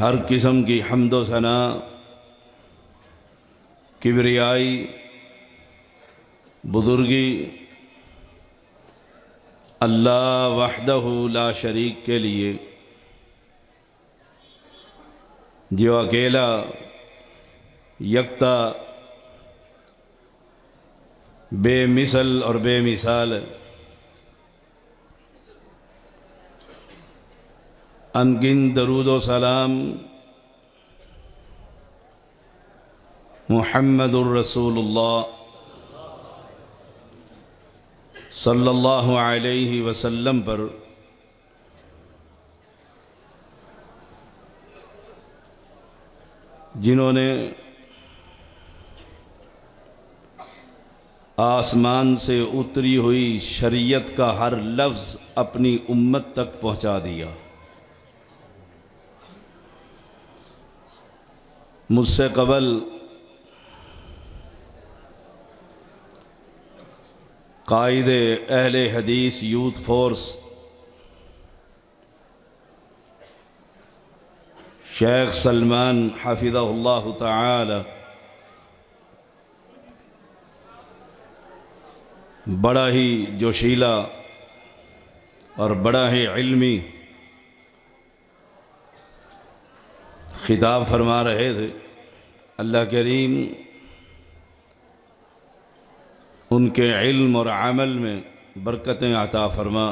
हर किस्म की हम्दो सना किबरियाई बुजुर्गी अल्लाह वहदहु ला शरीक के लिए, जो अकेला यकता बेमिसल और बेमिसाल अनगिन दरूद व सलाम मुहम्मदुर रसूलुल्लाह सल्लल्लाहु अलैहि वसल्लम पर जिन्होंने आसमान से उतरी हुई शरीयत का हर लफ्ज़ अपनी उम्मत तक पहुँचा दिया। मुझसे कबल कायदे अहले हदीस यूथ फोर्स शेख सलमान हफिज़हुल्लाह ताला बड़ा ही जोशीला और बड़ा ही इल्मी खिताब फरमा रहे थे। अल्लाह करीम उनके इल्म और अमल में बरकतें अता फरमा,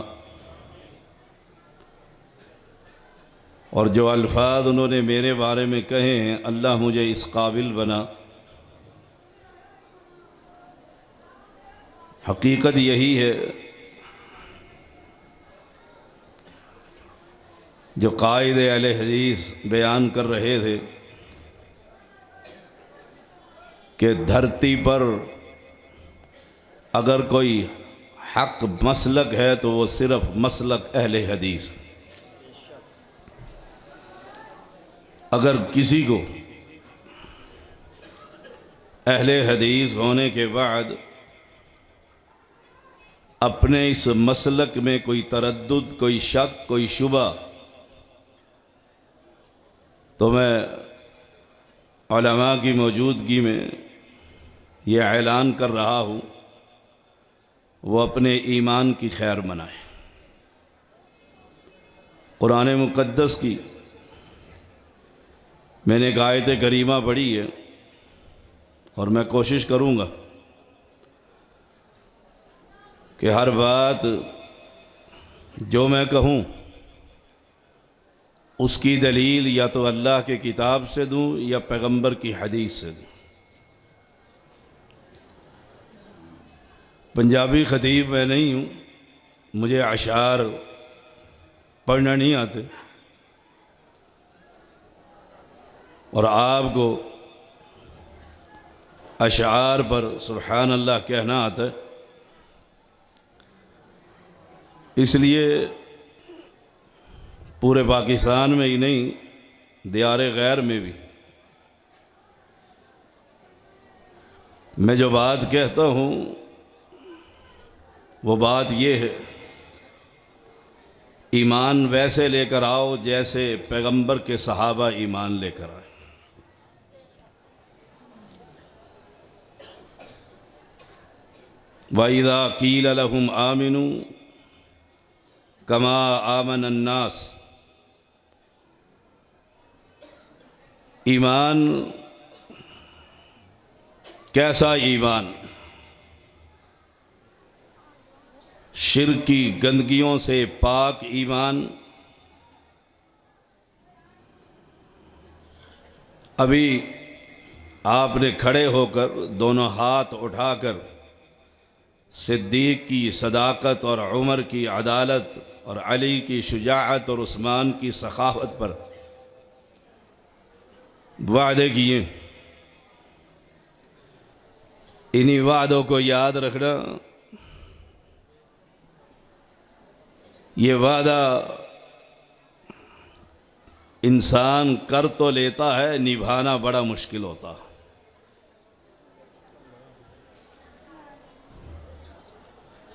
और जो अल्फाज उन्होंने मेरे बारे में कहे हैं अल्लाह मुझे इस काबिल बना। हकीकत यही है जो कायदे अहले हदीस बयान कर रहे थे कि धरती पर अगर कोई हक मसलक है तो वो सिर्फ मसलक अहले हदीस। अगर किसी को अहले हदीस होने के बाद अपने इस मसलक में कोई तरद्दुद, कोई शक, कोई शुबा, तो मैं उलमा की मौजूदगी में ये ऐलान कर रहा हूँ, वो अपने ईमान की खैर मनाए। कुरान मुक़द्दस की मैंने एक आयत करीमा पढ़ी है और मैं कोशिश करूँगा कि हर बात जो मैं कहूँ उसकी दलील या तो अल्लाह के किताब से दूँ या पैगंबर की हदीस से दूँ। पंजाबी ख़तीब मैं नहीं हूँ, मुझे अशार पढ़ना नहीं आते, और आपको अशार पर सुब्हान अल्लाह कहना आता है। इसलिए पूरे पाकिस्तान में ही नहीं, दियारे गैर में भी मैं जो बात कहता हूँ वो बात ये है, ईमान वैसे लेकर आओ जैसे पैगंबर के सहाबा ईमान लेकर आए। वइज़ा क़ील लहुम आमिनू कमा आमन अन्नास, ईमान कैसा ईमान? शिर्क की गंदगियों से पाक ईमान। अभी आपने खड़े होकर दोनों हाथ उठाकर सिद्दीक की सदाकत और उमर की अदालत और अली की शुजाअत और उस्मान की सखावत पर वादे किए। इन्हीं वादों को याद रखना। ये वादा इंसान कर तो लेता है, निभाना बड़ा मुश्किल होता है।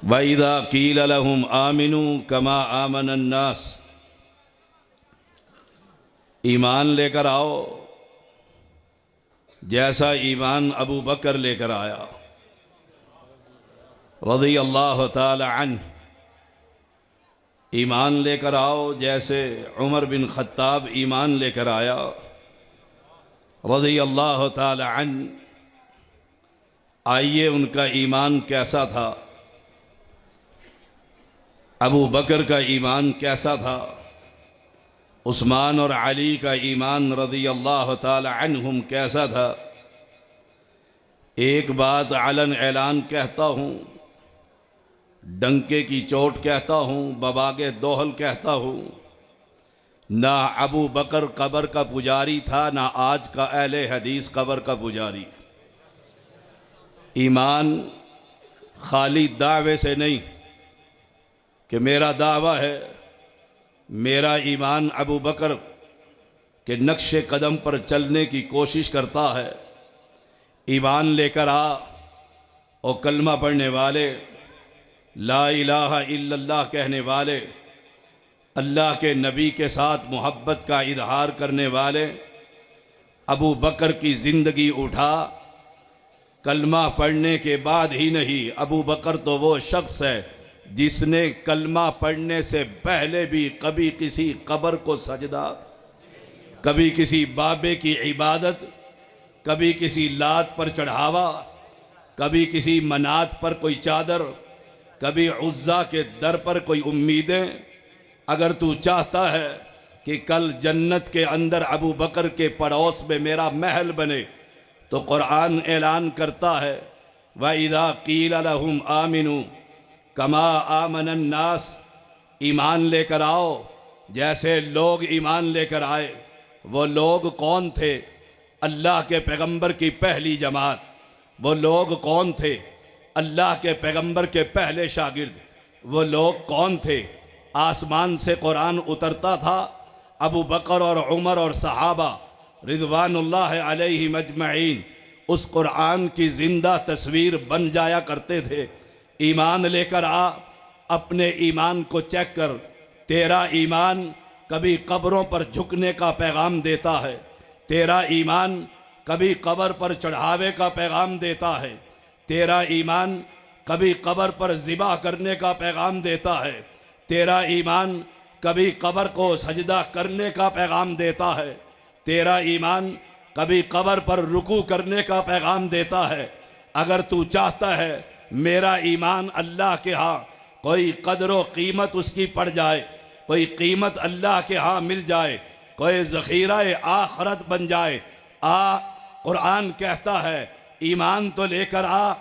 वइज़ा क़ील लहुम आमिनू कमा आमन अन्नास, ईमान लेकर आओ जैसा ईमान अबू बकर लेकर आया रज़ी अल्लाह ताला अन्हु। ईमान लेकर आओ जैसे उमर बिन ख़त्ताब ईमान लेकर आया रज़ी अल्लाह ताला अन्हु। आइए उनका ईमान कैसा था, अबू बकर का ईमान कैसा था, उस्मान और अली का ईमान रज़ी अल्लाह ताला अन्हुम कैसा था। एक बात अलन ऐलान कहता हूँ, डंके की चोट कहता हूँ, बबागे दोहल कहता हूँ, ना अबू बकर कब्र का पुजारी था, ना आज का अहले हदीस कब्र का पुजारी। ईमान खाली दावे से नहीं कि मेरा दावा है, मेरा ईमान अबू बकर के नक्शे कदम पर चलने की कोशिश करता है। ईमान लेकर आ और कलमा पढ़ने वाले, ला इलाहा इल्लल्लाह कहने वाले, अल्लाह के नबी के साथ मोहब्बत का इजहार करने वाले, अबू बकर की ज़िंदगी उठा। कलमा पढ़ने के बाद ही नहीं, अबू बकर तो वो शख्स है जिसने कलमा पढ़ने से पहले भी कभी किसी कब्र को सजदा, कभी किसी बाबे की इबादत, कभी किसी लात पर चढ़ावा, कभी किसी मनात पर कोई चादर, कभी उज़्ज़ा के दर पर कोई उम्मीदें। अगर तू चाहता है कि कल जन्नत के अंदर अबू बकर के पड़ोस में मेरा महल बने, तो कुरान ऐलान करता है वइज़ा क़ील लहुम आमिनू कमा आमन अन्नास, ईमान लेकर आओ जैसे लोग ईमान लेकर आए। वो लोग कौन थे? अल्लाह के पैगंबर की पहली जमात। वो लोग कौन थे? अल्लाह के पैगंबर के पहले शागिर्द। वो लोग कौन थे? आसमान से कुरान उतरता था, अबू बकर और उमर और सहाबा रिज़वानुल्लाह अलैहिम अजमईन उस कुरान की जिंदा तस्वीर बन जाया करते थे। ईमान लेकर आ, अपने ईमान को चेक कर। तेरा ईमान कभी कब्रों पर झुकने का पैगाम देता है, तेरा ईमान कभी कब्र पर चढ़ावे का पैगाम देता है, तेरा ईमान कभी कब्र पर ज़िबा करने का पैगाम देता है, तेरा ईमान कभी कब्र को सजदा करने का पैगाम देता है, तेरा ईमान कभी कब्र पर रुकू करने का पैगाम देता है। अगर तू चाहता है मेरा ईमान अल्लाह के यहाँ कोई कदर व कीमत उसकी पड़ जाए, कोई कीमत अल्लाह के यहाँ मिल जाए, कोई ज़ख़ीरा आखरत बन जाए, आ, कुरान कहता है ईमान तो लेकर आ।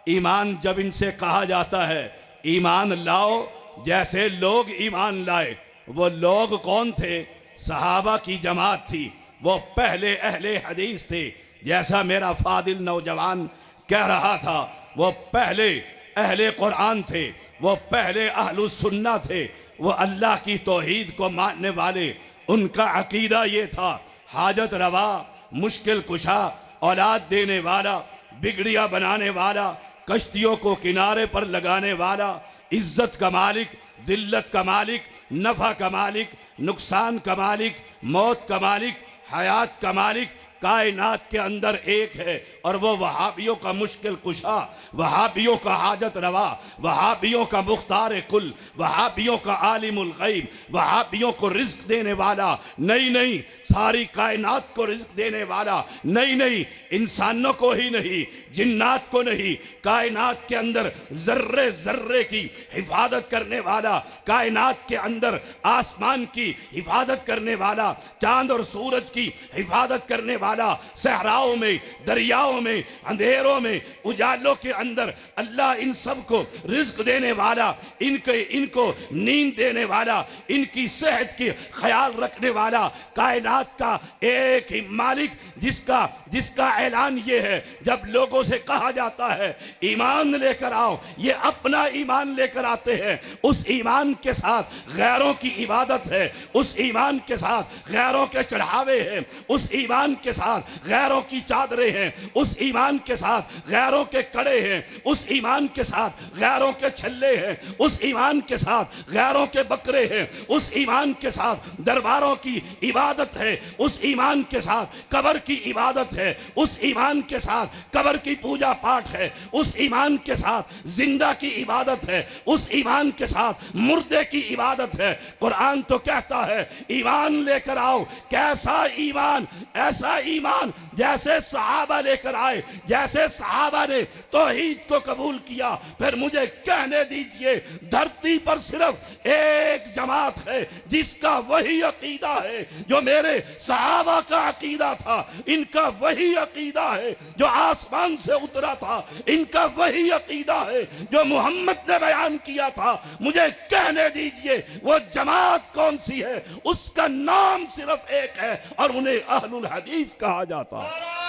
ईमान जब इनसे कहा जाता है ईमान लाओ, जैसे लोग ईमान लाए। वो लोग कौन थे? सहाबा की जमात थी, वो पहले अहले हदीस थे। जैसा मेरा फादिल नौजवान कह रहा था, वो पहले अहले कुरान थे, वो पहले अहलुस सुन्ना थे, वो अल्लाह की तौहीद को मानने वाले। उनका अकीदा ये था हाजत रवा, मुश्किल कुशा, औलाद देने वाला, बिगड़िया बनाने वाला, कश्तियों को किनारे पर लगाने वाला, इज्जत का मालिक, दिल्लत का मालिक, नफ़ा का मालिक, नुकसान का मालिक, मौत का मालिक, हयात का मालिक कायनात के अंदर एक है। और वो वहाबियों का मुश्किल कुशा, वहाबियों का हाजत रवा, वहाबियों का मुख्तार कुल, वहाबियों का आलिमुल गैब, वहाबियों को रिज्क देने वाला। नहीं नहीं, सारी कायनात को रिज्क देने वाला। नहीं नहीं, इंसानों को ही नहीं, जिन्नात को नहीं, कायनात के अंदर जर्रे जर्रे की हिफाजत करने वाला, कायनात के अंदर आसमान की हिफाजत करने वाला, चांद और सूरज की हिफाजत करने वाला, सहराओं में, दरियाओं में, अंधेरों में, उजालों के अंदर अल्लाह इन सब को रिज्क देने वाला, इनको नींद देने वाला, इनकी सेहत की ख्याल रखने वाला, कायनात का एक ही मालिक, जिसका ऐलान ये है जब लोगों से कहा जाता है ईमान लेकर आओ, ये अपना ईमान लेकर आते हैं। उस ईमान के साथ गैरों की इबादत है, उस ईमान के साथ गैरों के चढ़ावे हैं, उस ईमान के साथ गैरों की चादरें हैं, उस ईमान के साथ गैरों के कड़े हैं, उस ईमान के साथ गैरों के छल्ले हैं, उस ईमान के साथ गैरों के बकरे हैं, उस ईमान के साथ दरबारों की इबादत है, उस ईमान के साथ कब्र की इबादत है, उस ईमान के साथ कब्र की पूजा पाठ है, उस ईमान के साथ जिंदा की इबादत है, उस ईमान के साथ मुर्दे की इबादत है। कुरान तो कहता है ईमान लेकर आओ। कैसा ईमान? ऐसा ईमान जैसे सहाबा लेकर आए, जैसे सहाबा ने तौहीद को कबूल किया। फिर मुझे कहने दीजिए, धरती पर सिर्फ एक जमात है जिसका वही अकीदा है जो मेरे सहाबा का अकीदा था, इनका वही अकीदा है जो आसमान से उतरा था, इनका वही अकीदा है जो मोहम्मद ने बयान किया था। मुझे कहने दीजिए वो जमात कौन सी है? उसका नाम सिर्फ एक है और उन्हें अहलुल हदीस कहा जाता है।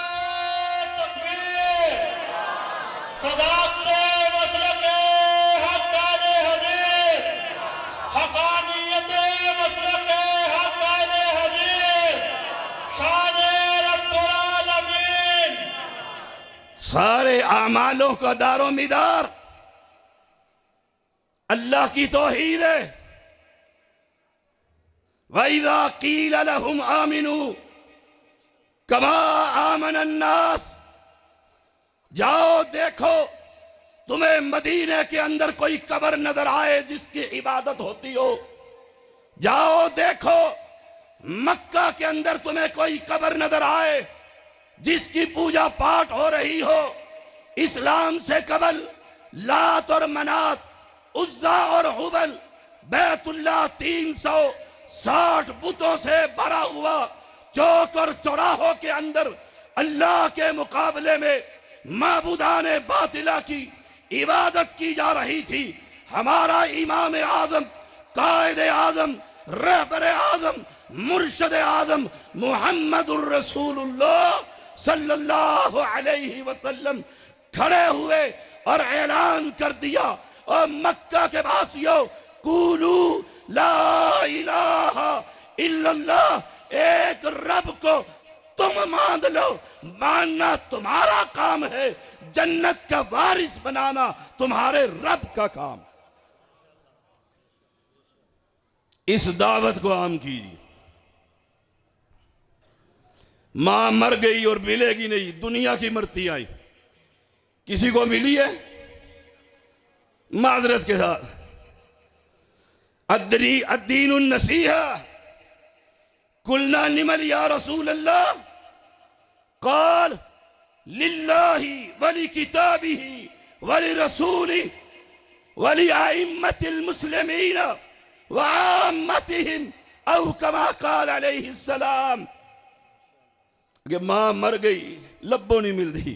सारे आमालों का दारो मिदार अल्लाह की तौहीद है। वइज़ा क़ील लहुम आमिनू कमा आमन अन्नास, जाओ देखो तुम्हें मदीने के अंदर कोई कब्र नजर आए जिसकी इबादत होती हो, जाओ देखो मक्का के अंदर तुम्हें कोई कब्र नजर आए जिसकी पूजा पाठ हो रही हो। इस्लाम से कबल लात और मनात, उज्जा और हुबल, बैतुल्लाह 360 बुतों से भरा हुआ चौक और चौराहों के अंदर अल्लाह के मुकाबले में माबूदाने बातिला की इबादत की जा रही थी। हमारा इमाम आदम, कायद आदम, रहबर आदम, मुर्शद आदम मुहम्मदुर रसूलुल्लाह सल्लल्लाहु अलैहि वसल्लम खड़े हुए और ऐलान कर दिया, और मक्का के वासियों, कुलू ला इलाहा इल्लल्लाह, एक रब को तुम मान लो, मानना तुम्हारा काम है, जन्नत का वारिस बनाना तुम्हारे रब का काम। इस दावत को आम कीजिए। मां मर गई और मिलेगी नहीं, दुनिया की मरती आई, किसी को मिली है? माजरत के साथ, अद्दीन नसीहा, कुलना निमल या रसूल अल्लाह, काल लिल्लाही वली किताबिही वली रसूली वली आइम्मतिल मुस्लिमीन व आम्मतिहिम औ कमा काल अलैहिस्सलाम। कि मां मर गई, लब्बों नहीं मिलती,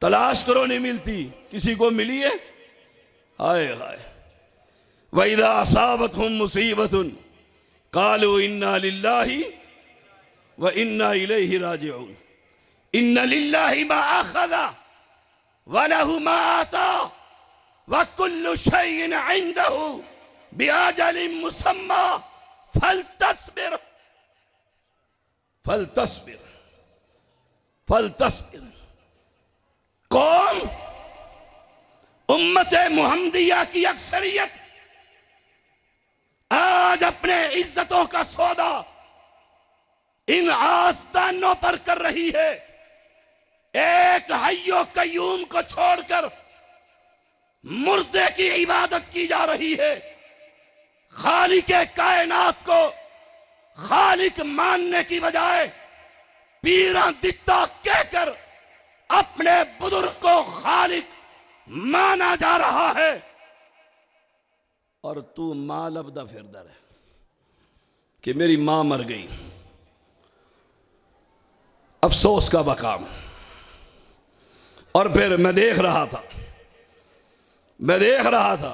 तलाश करो नहीं मिलती, किसी को मिली है? हाय हाय। वइदा असाबतहुम मुसीबतुन कालू इन्ना लिल्लाहि व इन्ना इलैहि राजिऊन। इन्ना लिल्लाहि मा अखज़ा व लहु मा आता व कुल्लु शैइन इंदहु बिअजलिन मुसम्मा फलतस्बिर फलतस्बिर फलतस्बिर। कौम उम्मत मुहम्मदिया की अक्सरियत आज अपने इज्जतों का सौदा इन आस्तानों पर कर रही है। एक हय्यो कय्यूम को छोड़कर मुर्दे की इबादत की जा रही है। खालिक कायनात को खालिक मानने की बजाय पीरा दित्ता कहकर अपने बुजुर्ग को खालिक माना जा रहा है। और तू मां लबदा फिरदा है कि मेरी मां मर गई, अफसोस का मकाम। और फिर मैं देख रहा था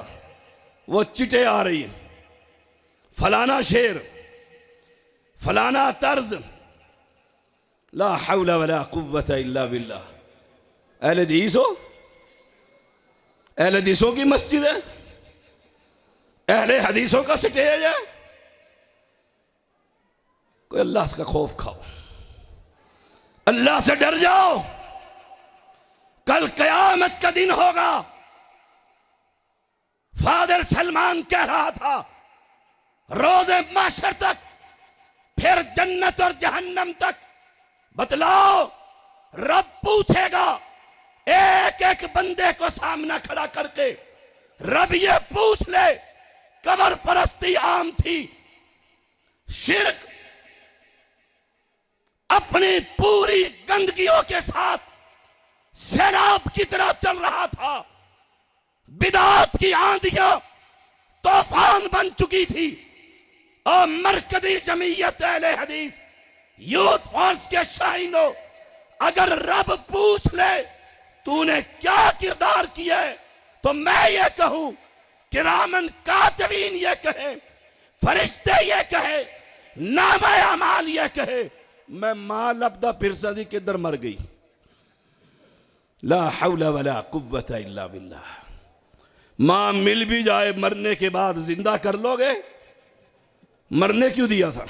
वो चिटे आ रही हैं, फलाना शेर, फलाना तर्ज, ला हौला वला कुव्वता इल्ला बिल्लाह। अहले हदीसों की मस्जिद है, अहले हदीसों का स्टेज है। कोई अल्लाह का खौफ खाओ, अल्लाह से डर जाओ। कल कयामत का दिन होगा। फादर सलमान कह रहा था, रोज़े माशर तक, फिर जन्नत और जहन्नम तक बतलाओ। रब पूछेगा एक एक बंदे को सामना खड़ा करके। रब ये पूछ ले, कब्र परस्ती आम थी, शिर्क अपनी पूरी गंदगियों के साथ सैलाब की तरह चल रहा था, बिदात की आंधियां तूफान बन चुकी थी। और मरकजी जमीयत अहले हदीस यूथ फोर्स के शाहीनों, अगर रब पूछ ले तूने क्या किरदार किया है, तो मैं ये कहूं, किरामन कातिबीन ये कहे, फरिश्ते ये कहे, नामा अमाल ये कहे, मैं मां लबदा फिरसदी किधर मर गई। ला हौला वला कुव्वता इल्ला बिल्लाह। मां मिल भी जाए मरने के बाद जिंदा कर लोगे? मरने क्यों दिया था?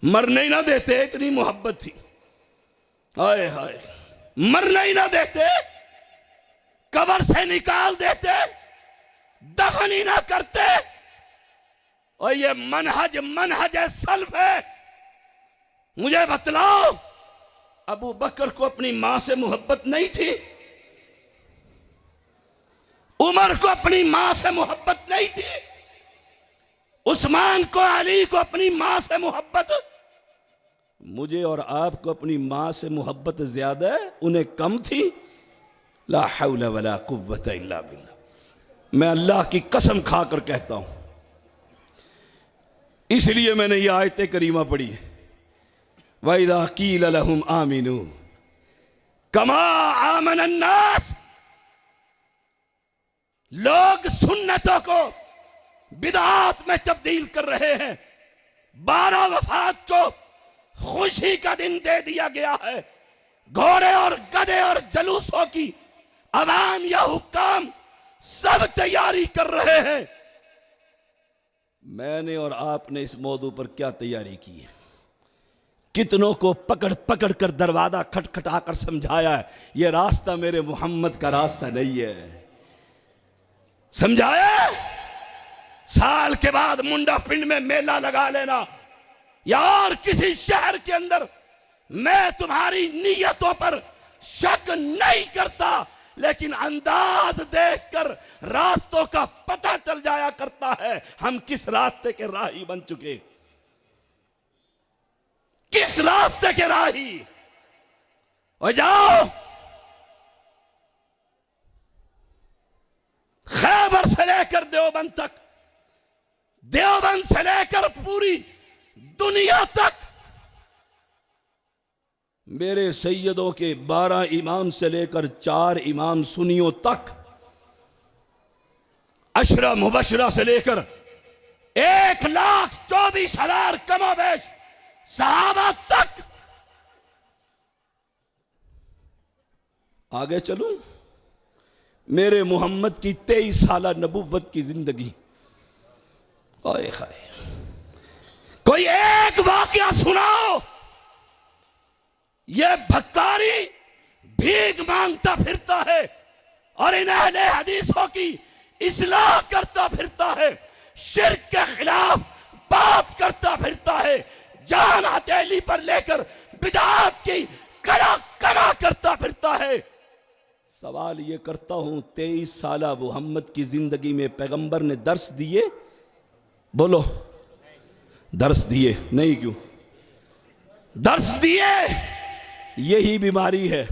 मरने ही ना देते, इतनी मोहब्बत थी। हाय हाय, मरने ही ना देते, कब्र से निकाल देते, दफन ही ना करते। और ये मनहज सल्फ है। मुझे बतलाओ, अबू बकर को अपनी मां से मोहब्बत नहीं थी? उमर को अपनी मां से मोहब्बत नहीं थी? उस्मान को, अली को अपनी मां से मोहब्बत? मुझे और आपको अपनी मां से मोहब्बत ज्यादा है, उन्हें कम थी। ला हौला वला कुव्वता इल्ला बिल्लाह। मैं अल्लाह की कसम खाकर कहता हूं, इसलिए मैंने ये आयत करीमा पढ़ी है। वइज़ा क़ील लहुम आमिनू कमा आमन अन्नास। लोग सुन्नतों को बिदआत में तब्दील कर रहे हैं। 12 वफात को खुशी का दिन दे दिया गया है। घोड़े और गधे और जलूसों की अवाम या हुक्काम सब तैयारी कर रहे हैं। मैंने और आपने इस मौजू पर क्या तैयारी की है? कितनों को पकड़ पकड़ कर दरवाजा खटखटाकर समझाया है, ये रास्ता मेरे मोहम्मद का रास्ता नहीं है। समझाया, साल के बाद मुंडा पिंड में मेला लगा लेना यार, किसी शहर के अंदर मैं तुम्हारी नीयतों पर शक नहीं करता, लेकिन अंदाज देखकर रास्तों का पता चल जाया करता है हम किस रास्ते के राही बन चुके, किस रास्ते के राही। और जाओ खैबर से लेकर देवबंद तक, देवबंद से लेकर पूरी दुनिया तक मेरे सैयदों के 12 इमाम से लेकर 4 इमाम सुन्नियों तक, अशरा मुबशरा से लेकर 1,24,000 कमोबेश सहाबा तक। आगे चलूं, मेरे मोहम्मद की 23 साल नबुव्वत की जिंदगी, आए हाय, कोई एक वाकया सुनाओ। ये भक्कारी भीख मांगता फिरता है और इन अहले हदीसों की इस्लाह करता फिरता है, शिर्क के खिलाफ बात करता फिरता है, जान हथेली पर लेकर बिदअत की कला कमा करता फिरता है। सवाल ये करता हूं, 23 साल मोहम्मद की जिंदगी में पैगंबर ने दर्स दिए? बोलो, दर्स दिए नहीं? क्यों दर्स दिए? यही बीमारी है।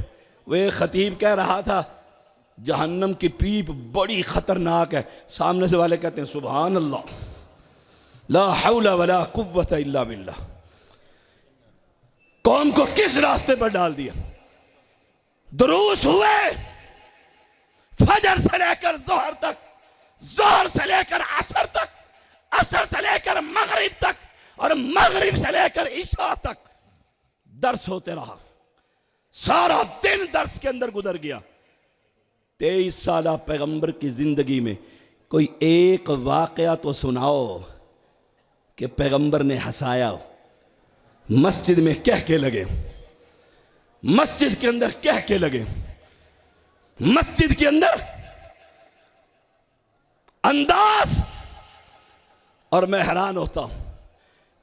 वो एक खतीब कह रहा था जहन्नम की पीप बड़ी खतरनाक है, सामने से वाले कहते हैं सुभान अल्लाह, ला हौला वला कुव्वत इल्ला बिल्लाह। कौम को किस रास्ते पर डाल दिया? दुरूस हुए फजर से लेकर जोहर तक, जोहर से लेकर असर तक, असर से लेकर मगरिब तक, और मगरिब से लेकर इशा तक दर्स होते रहा। सारा दिन दर्स के अंदर गुजर गया। 23 साल पैगंबर की जिंदगी में कोई एक वाकया तो सुनाओ कि पैगंबर ने हंसाया, मस्जिद में कह के लगे, मस्जिद के अंदर कह के लगे, मस्जिद के अंदर अंदाज। और मैं हैरान होता हूं,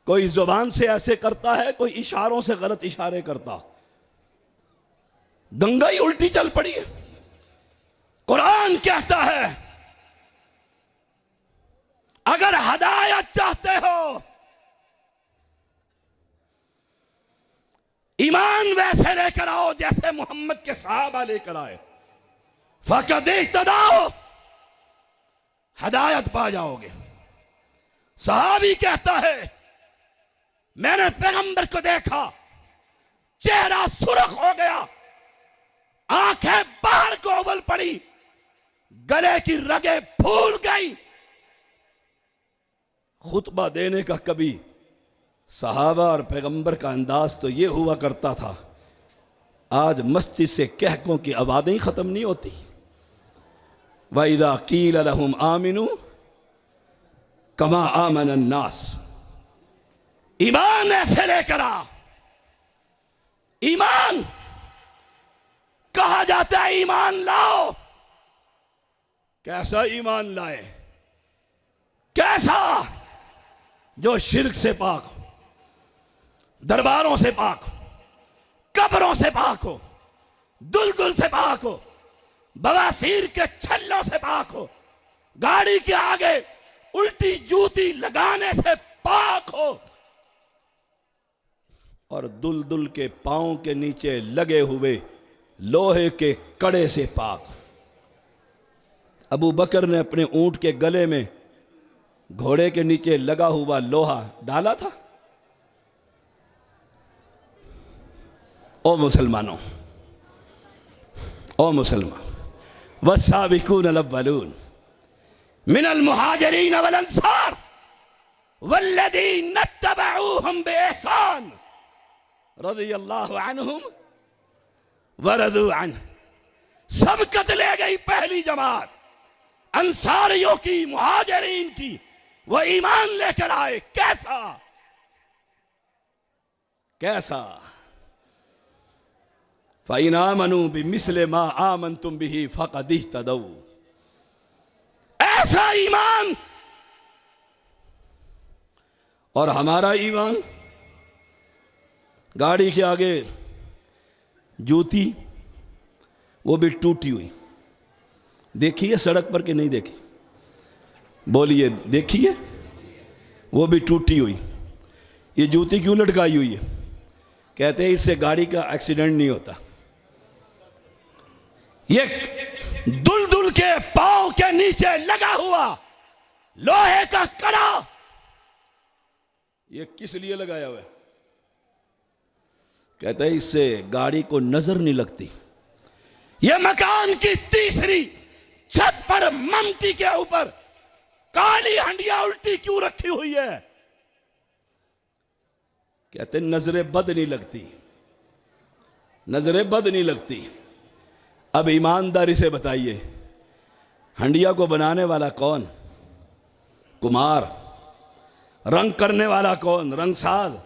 कोई जुबान से ऐसे करता है, कोई इशारों से गलत इशारे करता। गंगा ही उल्टी चल पड़ी है। कुरान कहता है अगर हदायत चाहते हो, ईमान वैसे लेकर आओ जैसे मोहम्मद के सहाबा लेकर आए, फकद इह्तदाओ, हदायत पा जाओगे। सहाबी कहता है मैंने पैगंबर को देखा, चेहरा सुर्ख हो गया, आंखें बाहर को उबल पड़ी, गले की रगें फूल गई। खुतबा देने का कभी सहाबा और पैगंबर का अंदाज तो ये हुआ करता था, आज मस्जिद से कहकों की आवाज़ें ही खत्म नहीं होती। वइज़ा क़ील लहुम आमिनू कमा आमन अन्नास, ईमान ऐसे लेकर आ। ईमान कहा जाता है ईमान लाओ, कैसा ईमान लाए? कैसा? जो शिर्क से पाक हो, दरबारों से पाक हो, कब्रों से पाक हो, दुल्दुल से पाक हो, बवासीर के छल्लों से पाक हो, गाड़ी के आगे उल्टी जूती लगाने से पाक हो, और दुल्दुल के पांव के नीचे लगे हुए लोहे के कड़े से पाक। अबू बकर ने अपने ऊंट के गले में घोड़े के नीचे लगा हुआ लोहा डाला था? ओ मुसलमानों, ओ मुसलमान, वस्साबिकून अल-अव्वलून मिनल मुहाजिरीन वल अंसार वल्लज़ीना इत्तबऊहुम बिइहसान रज़ियल्लाहु अन्हुम व रज़ू अन्हु। सबकत ले गई पहली जमात अंसारियों की, मुहाजिरीन की। वो ईमान लेकर आए। कैसा? कैसा? फ़इनामनु बिमिस्ले मा आमनतुम बिही फ़क़द इह्तदौ। ऐसा ईमान। और हमारा ईमान, गाड़ी के आगे जूती, वो भी टूटी हुई, देखी है सड़क पर कि नहीं देखी? बोलिए, देखी है? वो भी टूटी हुई। ये जूती क्यों लटकाई हुई है? कहते हैं इससे गाड़ी का एक्सीडेंट नहीं होता। ये दुल के पांव के नीचे लगा हुआ लोहे का कड़ा, ये किस लिए लगाया हुआ है? कहते हैं इससे गाड़ी को नजर नहीं लगती। ये मकान की तीसरी छत पर ममटी के ऊपर काली हंडिया उल्टी क्यों रखी हुई है? कहते नजरें बद नहीं लगती, नजरें बद नहीं लगती। अब ईमानदारी से बताइए, हंडिया को बनाने वाला कौन? कुम्हार। रंग करने वाला कौन? रंगसाज।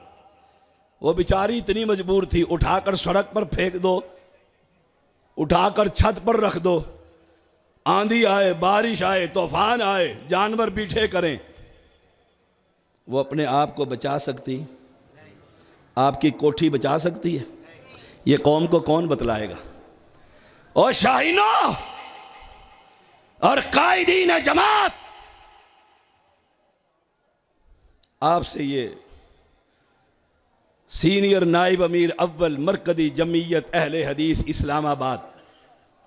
वो बेचारी इतनी मजबूर थी, उठाकर सड़क पर फेंक दो, उठाकर छत पर रख दो, आंधी आए, बारिश आए, तूफान आए, जानवर पीछे करें, वो अपने आप को बचा सकती? आपकी कोठी बचा सकती है? ये कौम को कौन बतलाएगा? और शाहीनों और कायदीन जमात, आपसे ये सीनियर नाइब अमीर अव्वल मरकजी जमीयत अहले हदीस इस्लामाबाद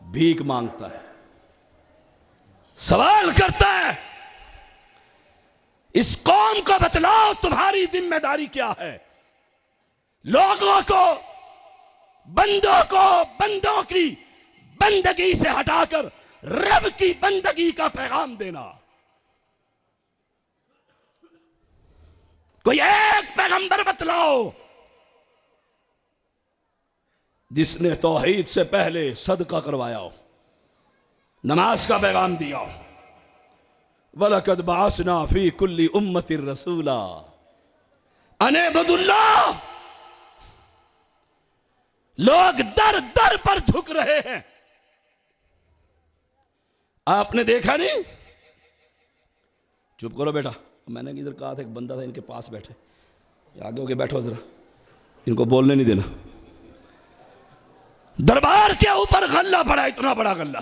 भीख मांगता है, सवाल करता है, इस कौम को बतलाओ तुम्हारी जिम्मेदारी क्या है? लोगों को, बंदों की बंदगी से हटाकर रब की बंदगी का पैगाम देना। कोई एक पैगंबर बतलाओ जिसने तौहीद से पहले सदका करवाया हो, नमाज का पैगाम दिया हो। वलकद बासना फी कुल्ली उम्मतिर रसूला अने अबुदुल्लाह। लोग दर दर पर झुक रहे हैं, आपने देखा नहीं? चुप करो बेटा, मैंने इधर कहा था, एक बंदा था इनके पास बैठे, आगे होके बैठो जरा, इनको बोलने नहीं देना। दरबार के ऊपर गल्ला पड़ा, इतना बड़ा गल्ला।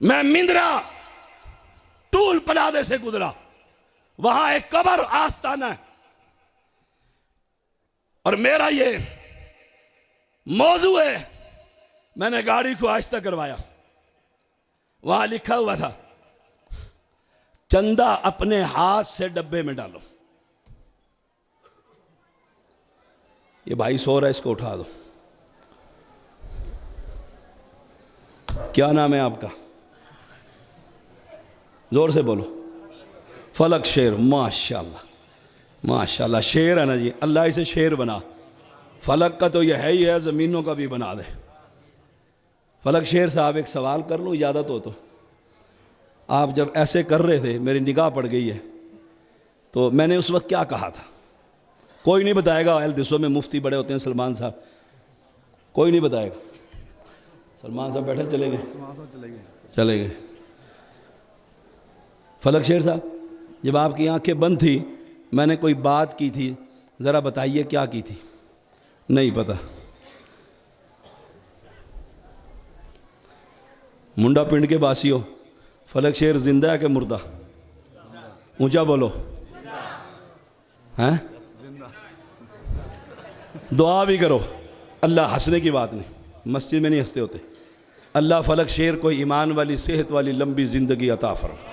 मैं मिंद्रा टूल प्लाजे से गुजरा, वहां एक कब्र आस्ताना है, और मेरा ये मौजू है। मैंने गाड़ी को आहिस्ता करवाया, वहां लिखा हुआ था, चंदा अपने हाथ से डब्बे में डालो। ये भाई सो रहा है, इसको उठा दो। क्या नाम है आपका? जोर से बोलो। फलक शेर। माशाल्लाह माशाल्लाह, शेर है ना जी, अल्लाह इसे शेर बना। फलक का तो यह है ही है, ज़मीनों का भी बना दे। फलक शेर साहब, एक सवाल कर लूँ, इजाज़त हो तो? आप जब ऐसे कर रहे थे, मेरी निगाह पड़ गई है, तो मैंने उस वक्त क्या कहा था? कोई नहीं बताएगा। अहल हदीसों में मुफ्ती बड़े होते हैं, सलमान साहब, कोई नहीं बताएगा। सलमान साहब बैठे, चले गए, चले गए। फलक शेर साहब, जब आपकी आंखें बंद थी, मैंने कोई बात की थी, ज़रा बताइए क्या की थी? नहीं पता। मुंडा पिंड के बासी हो, फलक शेर जिंदा है कि मुर्दा? ऊंचा बोलो। हैं? दुआ भी करो। अल्लाह, हंसने की बात नहीं, मस्जिद में नहीं हंसते होते। अल्लाह फलक शेर को ईमान वाली, सेहत वाली लंबी जिंदगी अता फरमा।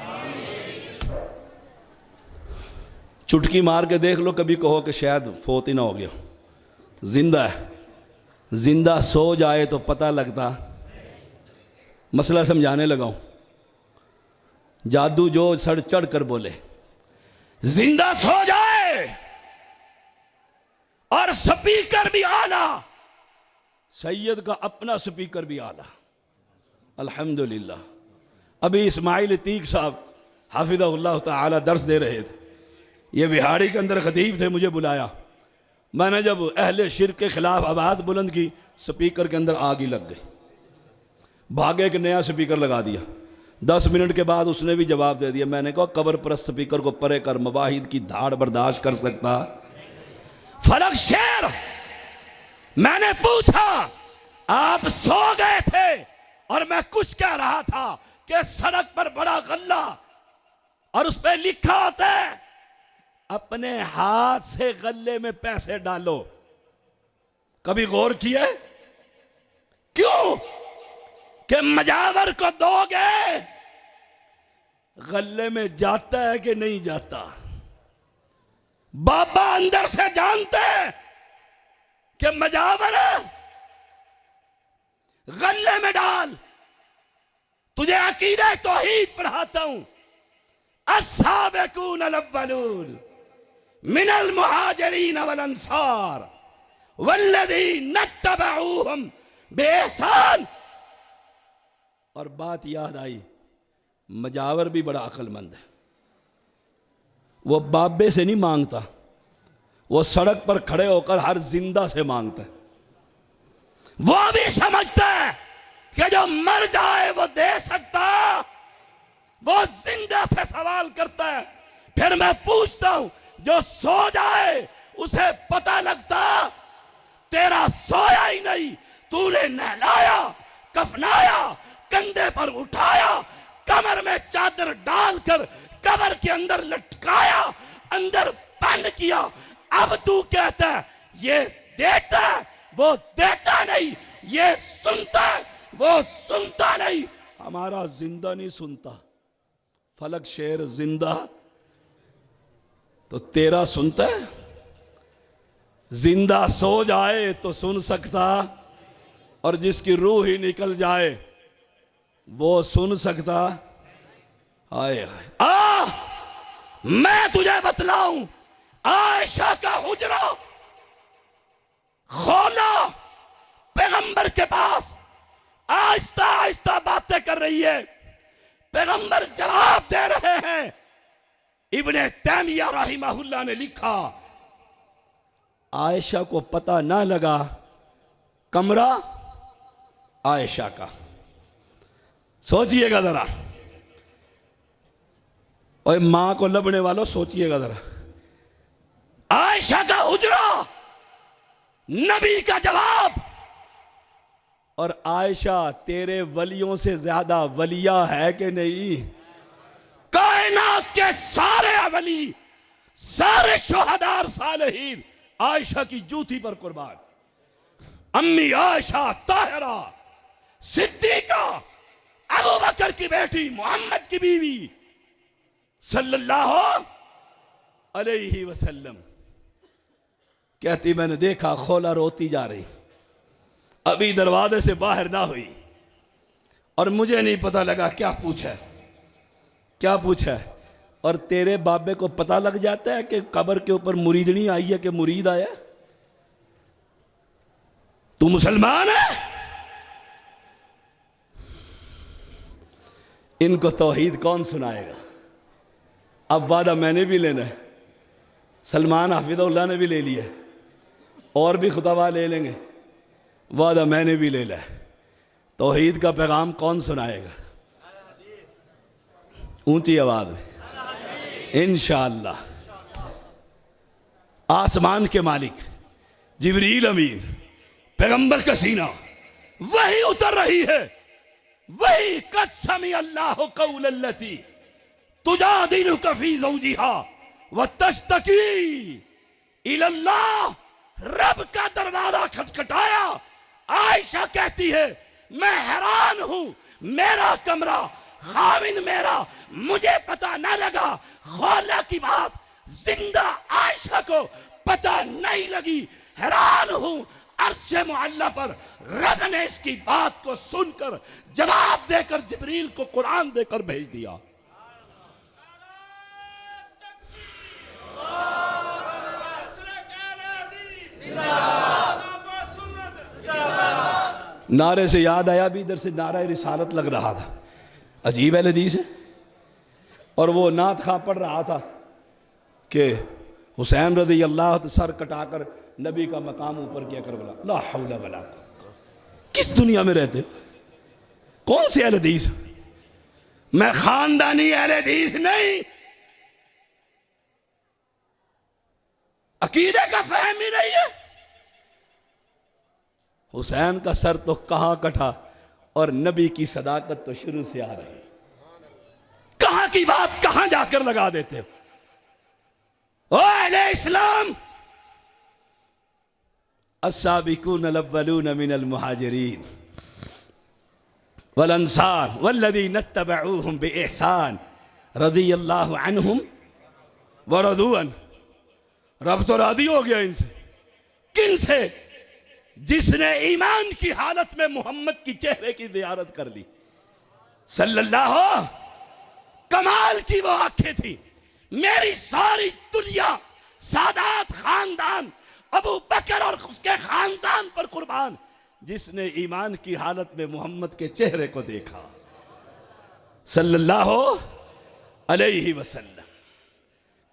चुटकी मार के देख लो, कभी कहो कि शायद फोत ही ना हो गया। जिंदा है। जिंदा सो जाए तो पता लगता। मसला समझाने लगाऊं, जादू जो सड़ चढ़ कर बोले, जिंदा सो जाए और स्पीकर भी आला, सैयद का अपना स्पीकर भी आला। अल्हम्दुलिल्लाह। अभी इस्माइल तीक साहब हाफिज़हुल्लाह ताला दर्स दे रहे थे, ये बिहाड़ी के अंदर खतीब थे, मुझे बुलाया, मैंने जब अहले शिर्क के खिलाफ आवाज़ बुलंद की, स्पीकर के अंदर आग ही लग गई। भागे एक नया स्पीकर लगा दिया। 10 मिनट के बाद उसने भी जवाब दे दिया। मैंने कहा कब्र पर स्पीकर को परे कर, मवाहिद की धाड़ बर्दाश्त कर सकता। फलक शेर, मैंने पूछा आप सो गए थे और मैं कुछ कह रहा था कि सड़क पर बड़ा गल्ला और उस पर लिखा होता है अपने हाथ से गल्ले में पैसे डालो। कभी गौर किए क्यों कि मजावर को दोगे गल्ले में जाता है कि नहीं जाता? बाबा अंदर से जानते हैं कि मजावर गल्ले में डाल। तुझे अकीदे तौहीद पढ़ाता हूं। अस्साबिकून अल-अव्वलून मिनल मुहाजिरीन वल अंसार वल्लज़ीना तबऊहुम बिइहसान। और बात याद आई, मजावर भी बड़ा अक्लमंद है। वो बाबे से नहीं मांगता, वो सड़क पर खड़े होकर हर जिंदा से मांगता है। वो भी समझता है कि जो मर जाए वो दे सकता, वो जिंदा से सवाल करता है। फिर मैं पूछता हूं जो सो जाए उसे पता लगता तेरा सोया ही नहीं, तूने नहलाया, कफनाया, कंधे पर उठाया, कमर में चादर डालकर कब्र के अंदर लटकाया, अंदर बंद किया। अब तू कहता है ये देता है, वो देता नहीं, ये सुनता है, वो सुनता नहीं। हमारा जिंदा नहीं सुनता। फलक शेर जिंदा तो तेरा सुनता है। जिंदा सो जाए तो सुन सकता, और जिसकी रूह ही निकल जाए वो सुन सकता। आए मैं तुझे बतलाऊं, आयशा का हुजरा खोला पैगंबर के पास, आहिस्ता आहिस्ता बातें कर रही है। पैगंबर जवाब दे रहे हैं। इब्ने तैमिया रहिमहुल्लाह ने लिखा आयशा को पता ना लगा कमरा आयशा का। सोचिएगा जरा, और मां को लबने वालों सोचिएगा जरा। आयशा का हुजरा, नबी का जवाब। और आयशा तेरे वलियों से ज्यादा वलिया है कि नहीं? कायनात के सारे वली, सारे शुहदार सालेहीन आयशा की जूती पर कुर्बान। अम्मी आयशा ताहिरा सिद्दीका, अबू बकर की बेटी, मोहम्मद की बीवी सल्लल्लाहु अलैहि वसल्लम कहती मैंने देखा खोला रोती जा रही, अभी दरवाजे से बाहर ना हुई, और मुझे नहीं पता लगा क्या पूछा क्या पूछा। और तेरे बाबे को पता लग जाता है कि कब्र के ऊपर मुरीदनी आई है कि मुरीद आया? तू मुसलमान है? इनको तौहीद कौन सुनाएगा? अब वादा मैंने भी लेना है, सलमान हाफिज़ुल्लाह ने भी ले लिया, और भी खुतबा ले लेंगे। वादा मैंने भी ले लिया। तौहीद का पैगाम कौन सुनाएगा? ऊंची आवाज में इंशाअल्लाह। आसमान के मालिक जिब्रील अमीन, पैगंबर का सीना वही उतर रही है। वही कसमी अल्लाह कौलल्लती तुजादिलुका फी ज़ौजिहा व तश्तकी इलल्लाह। रब का दरवाजा खटखटाया। आयशा कहती है मैं हैरान हूं, मेरा कमरा, खाविंद मेरा, मुझे पता न लगा। खौला की बात जिंदा आयशा को पता नहीं लगी। हैरान हूं, अर्शे मुअल्ला पर रब ने इसकी बात को सुनकर जवाब देकर जिब्रील को कुरान देकर भेज दिया। नारे से याद आया, भी इधर से नारा रिसालत लग रहा था। अजीब है हदीस है। और वो नात खां पढ़ रहा था कि हुसैन रज़ी अल्लाह सर कटाकर नबी का मकाम ऊपर किया करबला। ला हौला वला, किस दुनिया में रहते हो? कौन से अहले हदीस? मैं खानदानी अहले हदीस नहीं, अकीदे का फहम ही नहीं है। हुसैन का सर तो कहां कटा और नबी की सदाकत तो शुरू से आ रही। कहां की बात कहां जाकर लगा देते हो? ओ अहले इस्लाम, अस्साबिकून अल-अव्वलून मिनल मुहाजिरीन वल अंसार वल्लज़ीना इत्तबऊहुम बिइहसान रज़ियल्लाहु अन्हुम व रज़ू अन्हु। रब तो राजी हो गया इनसे। किन से? जिसने ईमान की हालत में मोहम्मद की चेहरे की ज़ियारत कर ली सल्लल्लाहु। कमाल की वो आंखें थी। मेरी सारी दुनिया सादात खानदान अबू बकर और उसके खानदान पर कुर्बान, जिसने ईमान की हालत में मोहम्मद के चेहरे को देखा सल्लल्लाहु अलैहि वसल्लम।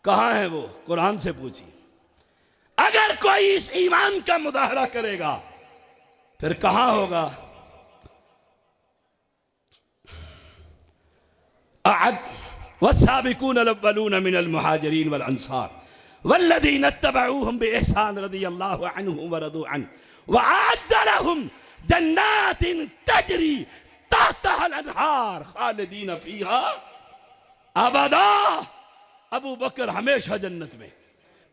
कहां है वो? कुरान से पूछिए। अगर कोई इस ईमान का मुदाहरा करेगा फिर कहां होगा? वस्साबिकून अल-अव्वलून मिनल मुहाजिरीन वल अंसार वल्लज़ीना इत्तबऊहुम बिइहसान रज़ियल्लाहु अन्हुम व रज़ू अन्हु व अअद्द लहुम जन्नातिन तजरी तहतहल अनहार खालिदीन फीहा अबदा। अबू बकर हमेशा जन्नत में,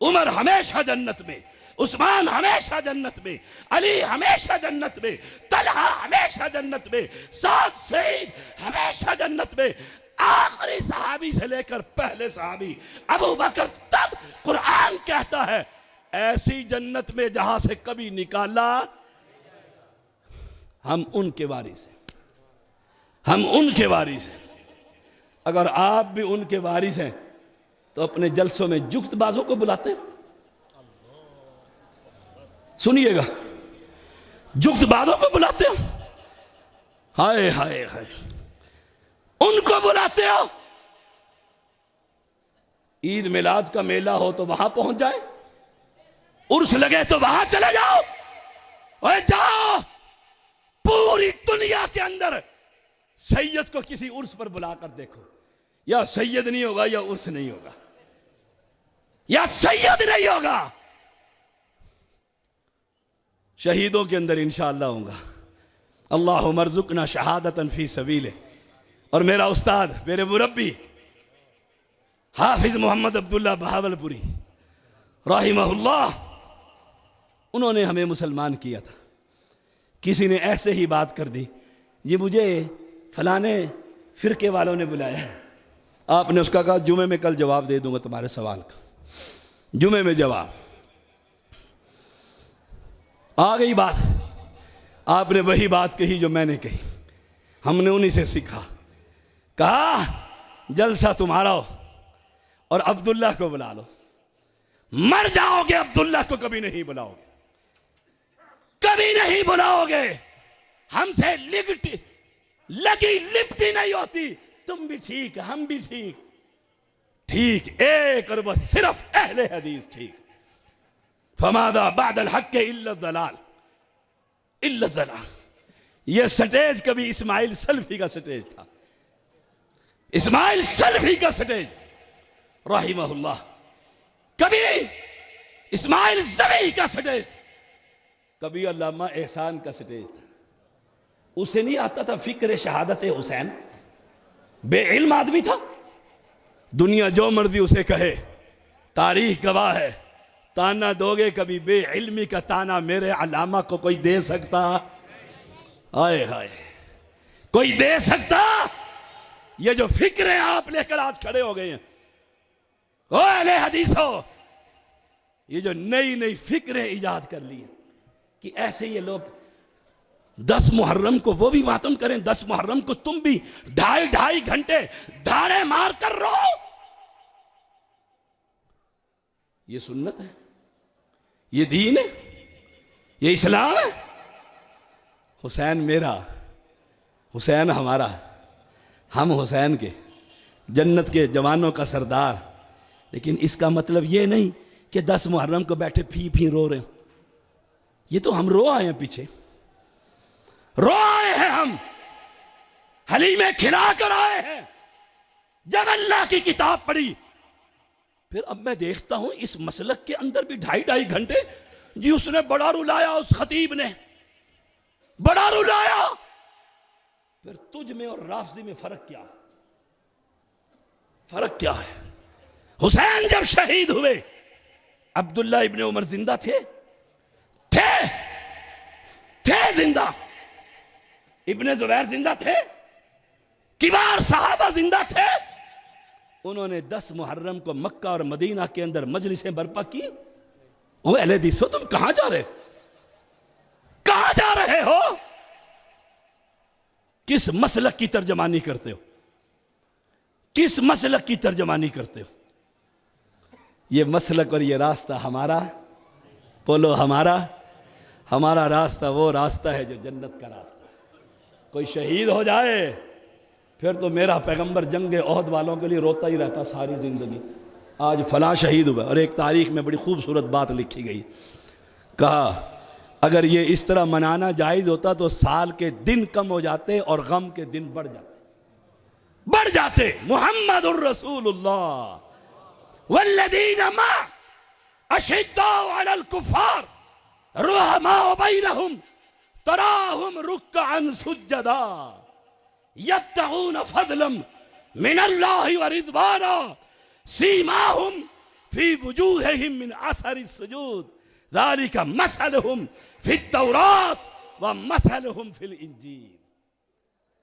उमर हमेशा जन्नत में, उस्मान हमेशा जन्नत में, अली हमेशा जन्नत में, तलहा हमेशा जन्नत में, सात शहीद हमेशा जन्नत में, आखिरी सहाबी से लेकर पहले सहाबी अबू बकर तब कुरान कहता है ऐसी जन्नत में जहां से कभी निकाला। हम उनके वारिस हैं, हम उनके वारिस हैं। अगर आप भी उनके वारिस हैं तो अपने जलसों में जुक्तबाजों को बुलाते हो। सुनिएगा, जुक्तबाजों को बुलाते हो। हाय हाय हाय, उनको बुलाते हो। ईद मिलाद का मेला हो तो वहां पहुंच जाए, उर्स लगे तो वहां चले जाओ। ओए जाओ, पूरी दुनिया के अंदर सैयद को किसी उर्स पर बुलाकर देखो, या सैयद नहीं होगा, या उर्स नहीं होगा, या सैयद नहीं होगा। शहीदों के अंदर इंशाअल्लाह होगा। अल्लाह मरजुकना शहादतन फी सबीले। और मेरा उस्ताद, मेरे मुरब्बी हाफिज मोहम्मद अब्दुल्ला बहावलपुरी रहिमहुल्लाह, उन्होंने हमें मुसलमान किया था। किसी ने ऐसे ही बात कर दी, जी मुझे फलाने फिरके वालों ने बुलाया है। आपने उसका कहा जुमे में कल जवाब दे दूंगा तुम्हारे सवाल का। जुमे में जवाब आ गई बात। आपने वही बात कही जो मैंने कही, हमने उन्हीं से सीखा। कहा जलसा तुम्हारा हो और अब्दुल्ला को बुला लो। मर जाओगे, अब्दुल्ला को कभी नहीं बुलाओगे, कभी नहीं बुलाओगे। हमसे लगी लिपटी नहीं होती। तुम भी ठीक, हम भी ठीक, ठीक एक, और बस सिर्फ अहले हदीस ठीक। फमादा बादल हक के इल्ला दलाल, इल्ला दलाल। यह स्टेज कभी इस्माइल सल्फी का स्टेज था, इस्माइल सल्फी का स्टेज रहिमहुल्लाह। कभी इस्माइल ज़बी का स्टेज, कभी अल्लामा एहसान का स्टेज था। उसे नहीं आता था फिक्र शहादत हुसैन, बेइल्म आदमी था। दुनिया जो मर्जी उसे कहे, तारीख गवाह है। ताना दोगे कभी बेइल्मी का ताना मेरे अलामा को कोई दे सकता? हाय हाय, कोई दे सकता? ये जो फिक्र है आप लेकर आज खड़े हो गए हैं, ओ अहले हदीस हो, ये जो नई नई फिक्रें इजाद कर ली कि ऐसे ये लोग 10 मुहर्रम को वो भी मातम करें, 10 मुहर्रम को तुम भी 2.5 घंटे धाड़े मार कर रो। ये सुन्नत है, ये दीन है, ये इस्लाम है। हुसैन मेरा, हुसैन हमारा, हम हुसैन के, जन्नत के जवानों का सरदार। लेकिन इसका मतलब ये नहीं कि 10 मुहर्रम को बैठे फी फी रो रहे हो। ये तो हम रो आए हैं, पीछे रो आए हैं, हम हलीमे खिला कर आए हैं जब अल्लाह की किताब पढ़ी। फिर अब मैं देखता हूं इस मसलक के अंदर भी 2.5 घंटे जी उसने बड़ा रुलाया, उस खतीब ने बड़ा रुलाया। फिर तुझ में और राफजी में फर्क क्या? फर्क क्या है? हुसैन जब शहीद हुए, अब्दुल्ला इब्ने उमर जिंदा थे जिंदा, इब्ने जुबैर जिंदा थे, किबार साहबा जिंदा थे। उन्होंने 10 मुहर्रम को मक्का और मदीना के अंदर मजलिसें बर्पा की। ओ अहले हदीस हो, तुम कहां जा रहे हो? कहां जा रहे हो? किस मसलक की तर्जमानी करते हो? किस मसलक की तर्जमानी करते हो? ये मसलक और ये रास्ता हमारा, बोलो हमारा रास्ता वो रास्ता है जो जन्नत का रास्ता है। कोई शहीद हो जाए फिर तो मेरा पैगंबर जंग ओहद वालों के लिए रोता ही रहता सारी जिंदगी, आज फलां शहीद हुआ। और एक तारीख में बड़ी खूबसूरत बात लिखी गई, कहा अगर ये इस तरह मनाना जायज़ होता तो साल के दिन कम हो जाते और गम के दिन बढ़ जाते। मुहम्मदुर रसूलुल्लाह वल्लदीना मा अशिद्दाउ अलल कुफ़ार रुहमाउ बैनहुम तराहुम रुक्अन सुज्जदा यब्तगून फज़लन मिनल्लाहि व रिज़वाना सीमाहुम फी वुजूहिहिम मिन असरिस सुजूद ज़ालिका मसलहुम फित तौरात व मसलहुम फिल इंजील।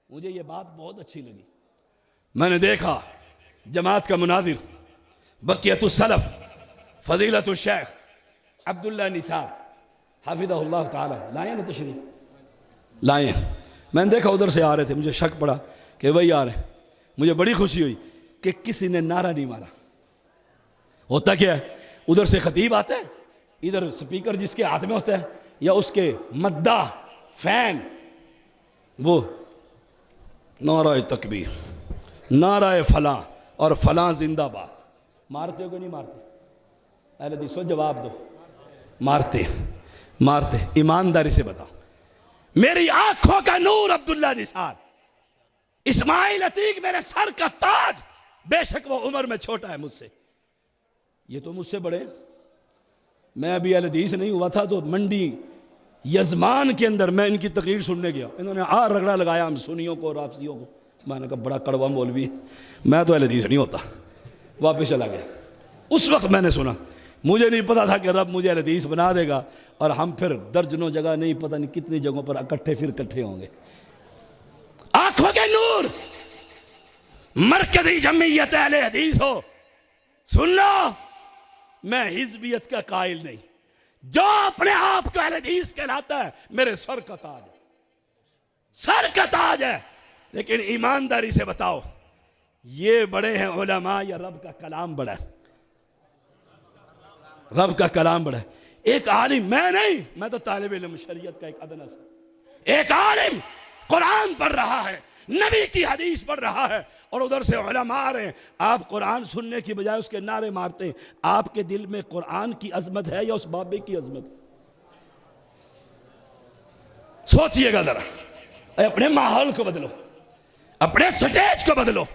मुझे ये बात बहुत अच्छी लगी। मैंने देखा जमात का मुनादिर बक़ियतुस सलफ़ फ़ज़ीलतुश शेख अब्दुल्ला निसार हाफ़िज़हुल्लाह ताला लाए ना तशरीफ़ लाए। मैंने देखा उधर से आ रहे थे, मुझे शक पड़ा कि वही आ रहे हैं। मुझे बड़ी खुशी हुई कि किसी ने नारा नहीं मारा। होता क्या है, उधर से खतीब आता है, इधर स्पीकर जिसके हाथ में होता है या उसके मद्दा फैन, वो नाराए तकबीर, नाराए फलां और फलां जिंदाबाद। मारते हो कि नहीं मारते? अहले हदीस जवाब दो। मारते। ईमानदारी से बताओ। मेरी आंखों का नूर अब्दुल्ला निसार, इस्माइल अतीक मेरे सर का ताज, बेशक वो उम्र में छोटा है मुझसे, ये तो मुझसे बड़े। मैं अभी अहले हदीस नहीं हुआ था तो मंडी यजमान के अंदर मैं इनकी तकरीर सुनने गया। इन्होंने रगड़ा लगाया हम सुन्नियों को, राफसियों को। मैंने कहा बड़ा कड़वा मौलवी, मैं तो अहले हदीस नहीं होता। वापस चला गया। उस वक्त मैंने सुना, मुझे नहीं पता था कि रब मुझे अहले हदीस बना देगा और हम फिर दर्जनों जगह नहीं पता नहीं कितनी जगहों पर इकट्ठे होंगे। आंखों के नूर मरकज़ी जमीयत अहले हदीस हो, सुन लो, मैं हिज़बियत का कायल नहीं। जो अपने आप को अहले हदीस कहलाता है मेरे सर का ताज है। लेकिन ईमानदारी से बताओ, ये बड़े हैं उलमा या रब का कलाम बड़ा है? रब का कलाम बड़ा है। एक आलिम, मैं नहीं, मैं तो तालिब इल्म शरीयत का एक अदना सा, एक आलिम कुरान पढ़ रहा है, नबी की हदीस पढ़ रहा है और उधर से उलमा आ रहे हैं। आप कुरान सुनने की बजाय उसके नारे मारते हैं। आपके दिल में कुरान की अजमत है या उस बाबे की अजमत? सोचिएगा जरा। अपने माहौल को बदलो, अपने स्टेज को बदलो।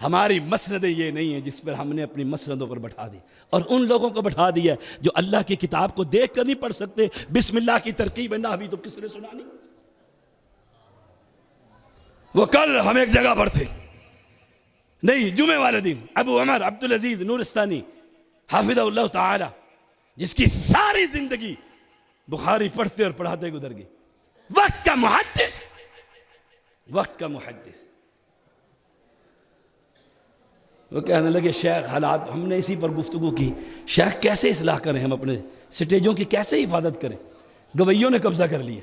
हमारी मसनदें ये नहीं है जिस पर हमने अपनी मसनदों पर बैठा दी और उन लोगों को बैठा दिया जो अल्लाह की किताब को देख कर नहीं पढ़ सकते। बिस्मिल्लाह की तरकीब ना अभी तो किसने सुनानी? वो कल हम एक जगह पर थे, नहीं जुमे वाले दिन, अबू उमर अब्दुल अजीज नूरिस्तानी हाफिज़हुल्लाह ताला, जिसकी सारी जिंदगी बुखारी पढ़ते और पढ़ाते गुजर गई, वक्त का मुहद्दिस, वो कहने लगे शेख हालात, हमने इसी पर गुफ्तगू की, शेख कैसे इस्लाह करें, हम अपने स्टेजों की कैसे हिफाजत करें, गवैयों ने कब्जा कर लिया।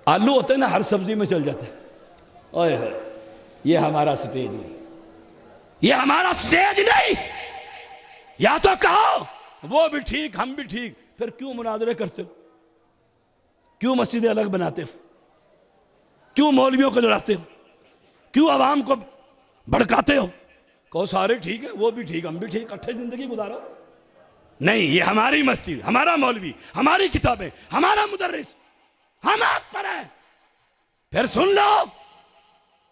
आलू होते हैं ना, हर सब्जी में चल जाते हैं। ओए ये हमारा स्टेज नहीं, ये हमारा स्टेज नहीं। या तो कहो वो भी ठीक हम भी ठीक, फिर क्यों मुनाजरे करते हो? क्यों मस्जिदें अलग बनाते हो? क्यों मौलवियों को लड़ाते हो? क्यों आवाम को भड़काते हो? कहो सारे ठीक है, वो भी ठीक हम भी ठीक, इकट्ठे जिंदगी गुजारो। नहीं, ये हमारी मस्जिद, हमारा मौलवी, हमारी किताबें, हमारा मुदर्रिस, हम आप पर है। फिर सुन लो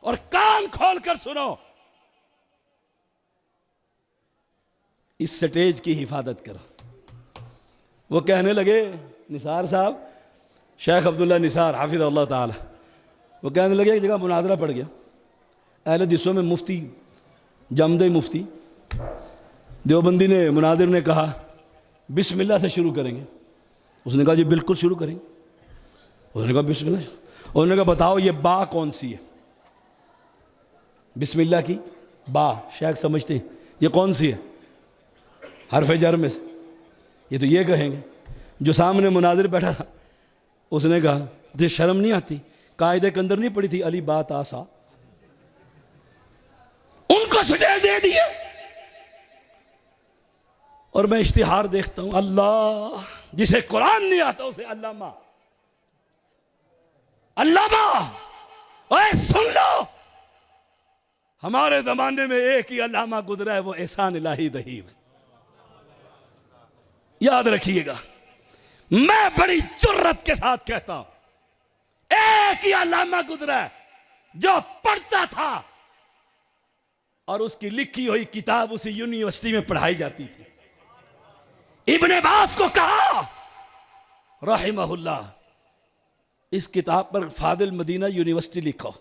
और कान खोल कर सुनो। इस स्टेज की हिफाजत करो। वो कहने लगे, निसार साहब, शेख अब्दुल्ला निसार हाफिज़हुल्लाह ताला, वो कहने लगे एक जगह मुनाजरा पड़ गया अहले हदीसों में, मुफ्ती जमदे मुफ्ती देवबंदी ने, मुनादिर ने कहा बिस्मिल्लाह से शुरू करेंगे। उसने कहा जी बिल्कुल शुरू करेंगे। उसने कहा बिस्मिल्लाह। उन्होंने कहा बताओ ये बा कौन सी है? बिस्मिल्लाह की बा शेख समझते हैं ये कौन सी है? हरफ जर में से। ये तो ये कहेंगे। जो सामने मुनाजिर बैठा था उसने कहा तुझे शर्म नहीं आती? कायदे के अंदर नहीं पड़ी थी अली बात आसा? उनको स्टेज दे दिए। और मैं इश्तिहार देखता हूं, अल्लाह, जिसे कुरान नहीं आता उसे अल्लामा। अल्लामा, ओए सुन लो, हमारे जमाने में एक ही अल्लामा गुजरा है, वो एहसान इलाही दहीम। याद रखिएगा, मैं बड़ी जुर्रत के साथ कहता हूं, एक ही अल्लामा गुजरा है जो पढ़ता था और उसकी लिखी हुई किताब उसी यूनिवर्सिटी में पढ़ाई जाती थी। इब्ने बास को कहा रहमहुल्लाह, इस किताब पर फादिल मदीना यूनिवर्सिटी लिखो।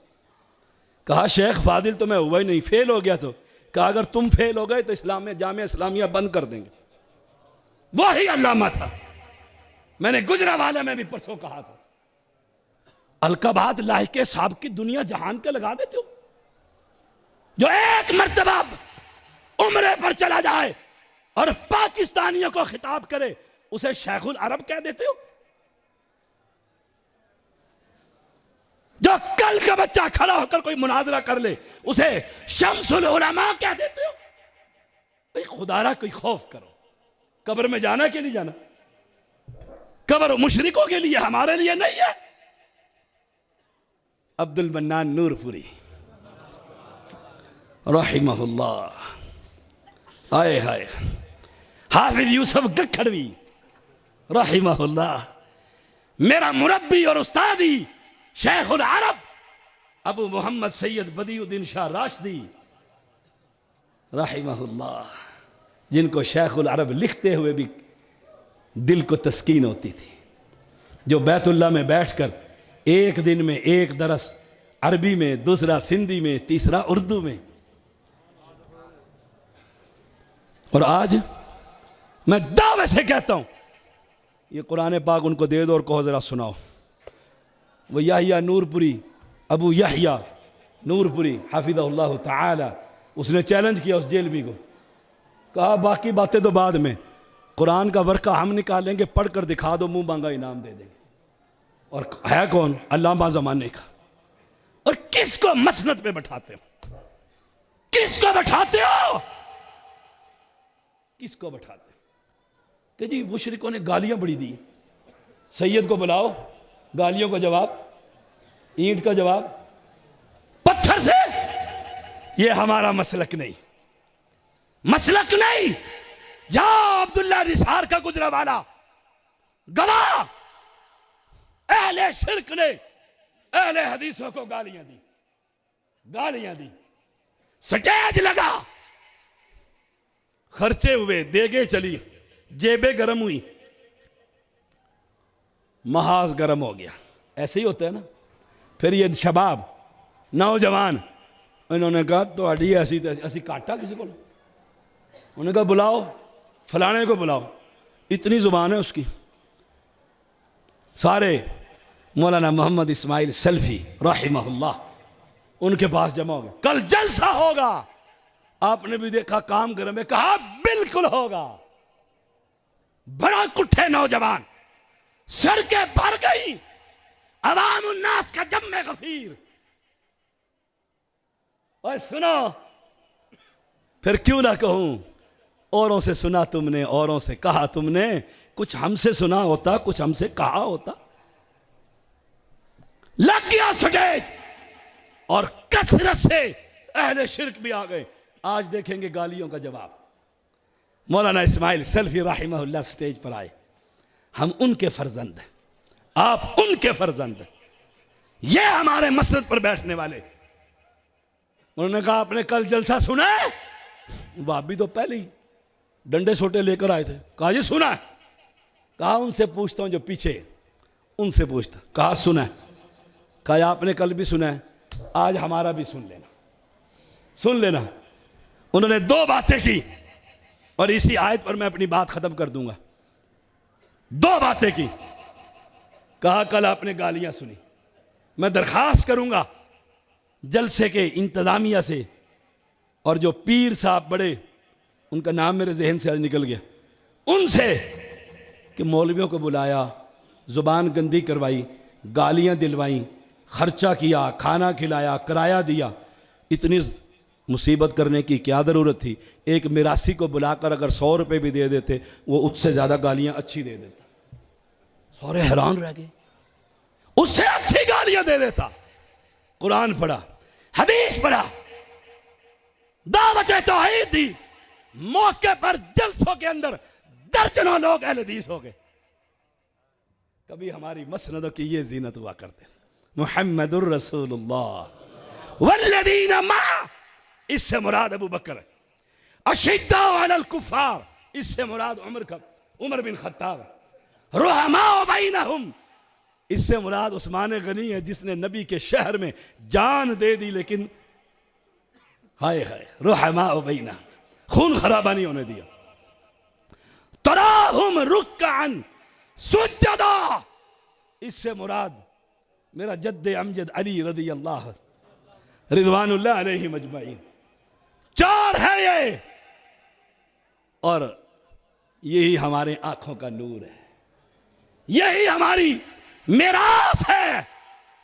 कहा शेख फादिल तो मैं हुआ ही नहीं, फेल हो गया। तो कहा अगर तुम फेल हो गए तो इस्लामिया जामिया इस्लामिया बंद कर देंगे। वही अल्लामा था। मैंने गुजरावाला में भी परसों कहा था, अलकाबाद लाहिके साहब की दुनिया जहान के लगा देते हो। जो एक मर्तबा उम्रे पर चला जाए और पाकिस्तानियों को खिताब करे उसे शेखुल अरब कह देते हो। जो कल का बच्चा खड़ा होकर कोई मुनाजरा कर ले उसे शम्सुल उलमा कह देते हो। भाई खुदारा कोई खौफ करो। कब्र में जाना कि नहीं जाना? कब्र मुशरिकों के लिए, हमारे लिए नहीं है। अब्दुल मन्नान नूरपुरी रहमहुल्लाह, आए हाय, हाफिज यूसुफ गखड़वी रहमहुल्लाह, मेरा मुरब्बी और उस्तादी शेखुल अरब अबू मोहम्मद सैयद बदियुद्दीन शाह राशिदी रहमहुल्लाह, जिनको शेखुल अरब लिखते हुए भी दिल को तस्कीन होती थी। जो बैतुल्लाह में बैठकर एक दिन में एक दरस अरबी में, दूसरा सिंधी में, तीसरा उर्दू में। और आज मैं दावे से कहता हूं, ये कुरान पाक उनको दे दो और कहो जरा सुनाओ। वो याहिया नूरपुरी, अबू याहिया नूरपुरी हाफिज़हुल्लाह ताला, उसने चैलेंज किया उस जेलवी को। कहा बाकी बातें तो बाद में, कुरान का वर्का हम निकालेंगे, पढ़कर दिखा दो, मुंह मांगा इनाम दे देंगे। और है कौन? अल्लामा जमाने का। और किसको मसनद पे बैठाते हो? किसको बैठाते हो? किसको बैठाते हो? कि जी मुशरिकों ने गालियां बड़ी दी, सैयद को बुलाओ, गालियों का जवाब, ईंट का जवाब, पत्थर से। ये हमारा मसलक नहीं, मसलक नहीं। जाओ अब्दुल्ला निसार का गुजरावाला गवाह, अहले शिरक ने अहले हदीसों को गालियां दी, गालियां दी, स्टेज लगा, खर्चे हुए, देगे चली, जेबें गर्म हुई, महाज गर्म हो गया। ऐसे ही होता है ना। फिर ये शबाब नौजवान, इन्होंने कहा तो अड़ी ऐसी ऐसी काटा किसी को। उन्होंने कहा बुलाओ फलाने को बुलाओ, इतनी जुबान है उसकी। सारे मौलाना मोहम्मद इस्माइल सल्फी रहमहुल्लाह उनके पास जमा हो गए। कल जलसा होगा, आपने भी देखा काम गर्म है, कहा बिल्कुल होगा। बड़ा कुट्ठे नौजवान, सड़कें भर गई, अवाम उन्नास का जम्मे गफीर। और सुनो, फिर क्यों ना कहूं, औरों से सुना तुमने, औरों से कहा तुमने, कुछ हमसे सुना होता, कुछ हमसे कहा होता। लग गया स्टेज और कसरत से अहले शिरक भी आ गए। आज देखेंगे गालियों का जवाब। मौलाना इस्माइल सल्फी राहिमहुल्लाह स्टेज पर आए। हम उनके फर्जंद हैं, आप उनके फर्जंद हैं, ये हमारे मसरत पर बैठने वाले। उन्होंने कहा आपने कल जलसा सुना है? भाभी तो पहले ही डंडे सोटे लेकर आए थे। कहा जी सुना है। कहा उनसे पूछता हूं जो पीछे, उनसे पूछता। कहा सुना है। कहा आपने कल भी सुना है, आज हमारा भी सुन लेना, सुन लेना। उन्होंने दो बातें की और इसी आयत पर मैं अपनी बात खत्म कर दूंगा। दो बातें की। कहा कल आपने गालियां सुनी, मैं दरखास्त करूंगा जलसे के इंतजामिया से और जो पीर साहब बड़े, उनका नाम मेरे जहन से आज निकल गया, उनसे कि मौलवियों को बुलाया, जुबान गंदी करवाई, गालियां दिलवाई, खर्चा किया, खाना खिलाया, किराया दिया। इतनी मुसीबत करने की क्या ज़रूरत थी? एक मिरासी को बुलाकर अगर 100 रुपये भी दे देते, वो उससे ज़्यादा गालियां अच्छी दे देता। सारे हैरान रह गए, उससे अच्छी गालियां दे देता। कुरान पढ़ा, हदीस पढ़ा, दावत तौहीद दी। मौके पर जलसों के अंदर दर्जनों लोग अहले हदीस हो गए। कभी हमारी मसनदों की ये जीनत हुआ करते, मुहम्मदुर रसूलुल्लाह वल्लदीना मा, इससे मुराद अबू बकर, अशिद्दा अलल कुफ्फार, इससे मुराद उमर बिन खत्ताब, रुहमा बैनहुम, इससे मुराद उस्मान गनी है जिसने नबी के शहर में जान दे दी, लेकिन हाय हाय रुहमा बैना, खून खराबा नहीं होने दिया। तराहुम रुक्कान सुज्जदा, इससे मुराद मेरा जद्दे अमजद अली रदी अल्लाह रिदवानुल्लाह अलैहि मजमाइन। चार है ये, और यही हमारे आंखों का नूर है, यही हमारी मिरास है।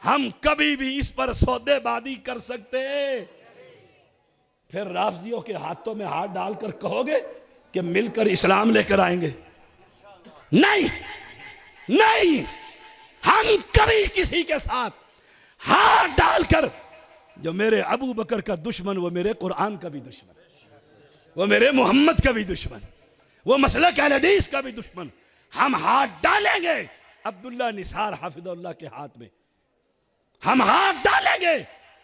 हम कभी भी इस पर सौदेबाजी कर सकते। फिर राफजियों के हाथों में हाथ डालकर कहोगे कि मिलकर इस्लाम लेकर आएंगे? नहीं नहीं, हम कभी किसी के साथ हाथ डालकर, जो मेरे अबू बकर का दुश्मन वो मेरे कुरान का भी दुश्मन, वो मेरे मोहम्मद का भी दुश्मन, वो मसलक अहले हदीस का भी दुश्मन, हम हाथ डालेंगे अब्दुल्ला निसार हाफिजुल्लाह के हाथ में, हम हाथ डालेंगे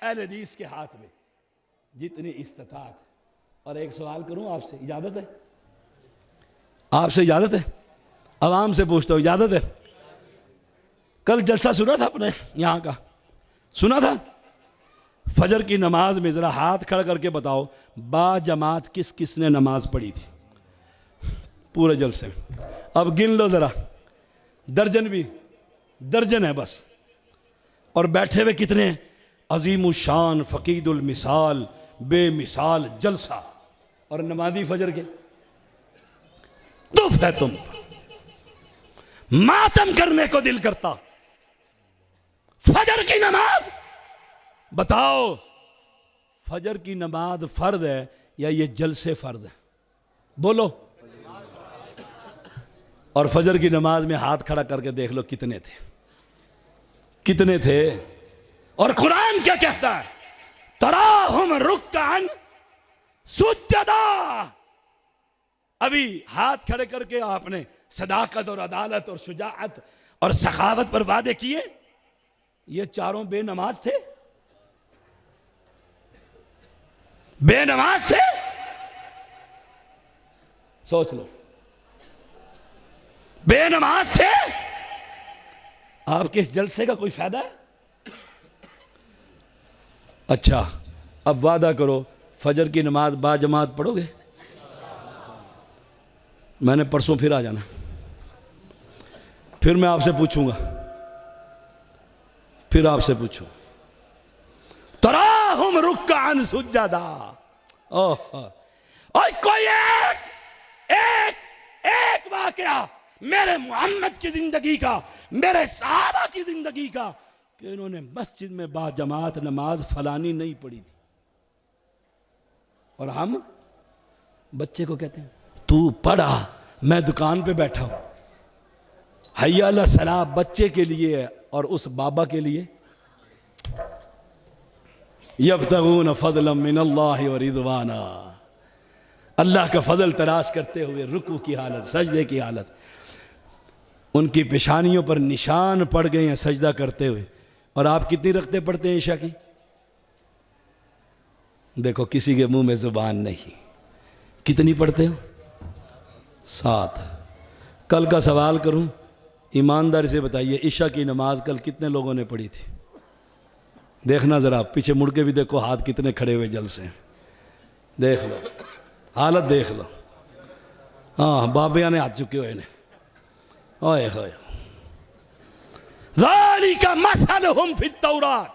अहले हदीस के हाथ में जितनी इस्तिताअत। और एक सवाल करूं आपसे, इजाजत है? आपसे इजाजत है? आवाम से पूछता हूं, इजाजत है? कल जलसा सुना था आपने यहां का? सुना था? फजर की नमाज में जरा हाथ खड़ा करके बताओ, बा जमात किस किसने नमाज पढ़ी थी पूरे जलसे में? अब गिन लो जरा, दर्जन भी, दर्जन है बस। और बैठे हुए कितने? अजीम शान फ़कीदुल मिसाल बेमिसाल जलसा, और नमाजी फजर के तुफ है तुम पर, मातम करने को दिल करता। फजर की नमाज बताओ, फजर की नमाज फर्द है या ये जलसे फर्द है? बोलो। और फजर की नमाज में हाथ खड़ा करके देख लो कितने थे, कितने थे। और कुरान क्या कहता है? तराहुम रुक्कान सुज्जदा। अभी हाथ खड़े करके आपने सदाकत और अदालत और शुजाअत और सखावत पर वादे किए, ये चारों बेनमाज थे, बेनमाज थे। सोच लो, बेनमाज थे। आपके इस जलसे का कोई फायदा है? अच्छा, अब वादा करो फजर की नमाज बाजमात पढ़ोगे? मैंने परसों फिर आ जाना, फिर मैं आपसे पूछूंगा, फिर आपसे पूछूं। तराहुम रुक्कान सुज्जदा। और कोई एक वाकया मेरे मोहम्मद की जिंदगी का, मेरे सहाबा की जिंदगी का, कि इन्होंने मस्जिद में बाजमात नमाज फलानी नहीं पढ़ी थी। और हम बच्चे को कहते हैं तू पढ़ा, मैं दुकान पे बैठा हूं। हय्या अला सलाह बच्चे के लिए है और उस बाबा के लिए यब्तगून फज़लन मिनल्लाहि व रिज़वाना। अल्लाह का फजल तलाश करते हुए रुकू की हालत, सजदे की हालत, उनकी पेशानियों पर निशान पड़ गए हैं सजदा करते हुए। और आप कितनी रखते पढ़ते हैं ईशा की? देखो किसी के मुंह में जुबान नहीं। कितनी पढ़ते हो? 7। कल का सवाल करूं, ईमानदारी से बताइए, ईशा की नमाज कल कितने लोगों ने पढ़ी थी? देखना ज़रा, पीछे मुड़ के भी देखो हाथ कितने खड़े हुए जल से, देख लो, हालत देख लो। हाँ, बाबिया ने हाथ चुके हुए ने। ओए होए, ज़ालिका मसलहुम फित तौरात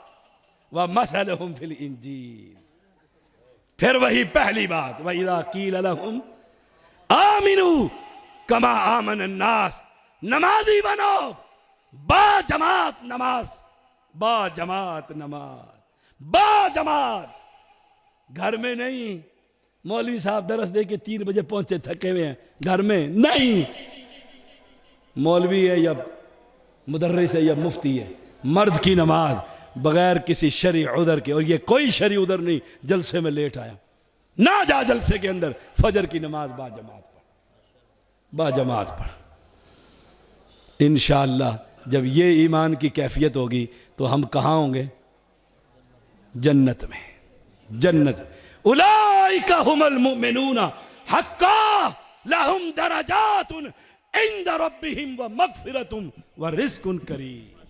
व मसलहुम फिल इंजील। फिर वही पहली बात, व इज़ा क़ील लहुम आमिनू कमा आमन अन्नास, नमाजी बनो, बा जमात नमाज, बा जमात नमाज, बा जमात। घर में नहीं, मौलवी साहब दरस दे के 3 बजे पहुंचे थके हुए हैं, घर में नहीं। मौलवी है या मुदर्रिस है या मुफ्ती है, मर्द की नमाज बगैर किसी शरई उदर के, और ये कोई शरई उदर नहीं, जलसे में लेट आया ना जा, जलसे के अंदर फजर की नमाज बाजमात पढ़, बाजमात पढ़। इंशाअल्लाह जब ये ईमान की कैफियत होगी तो हम कहाँ होंगे? जन्नत में, जन्नत। उलाइका हुमुल मुमिनूना हक्का लहुम दरजातुन इंद रब्बिहिम व मगफिरतुम व रिज़्कुन करीम।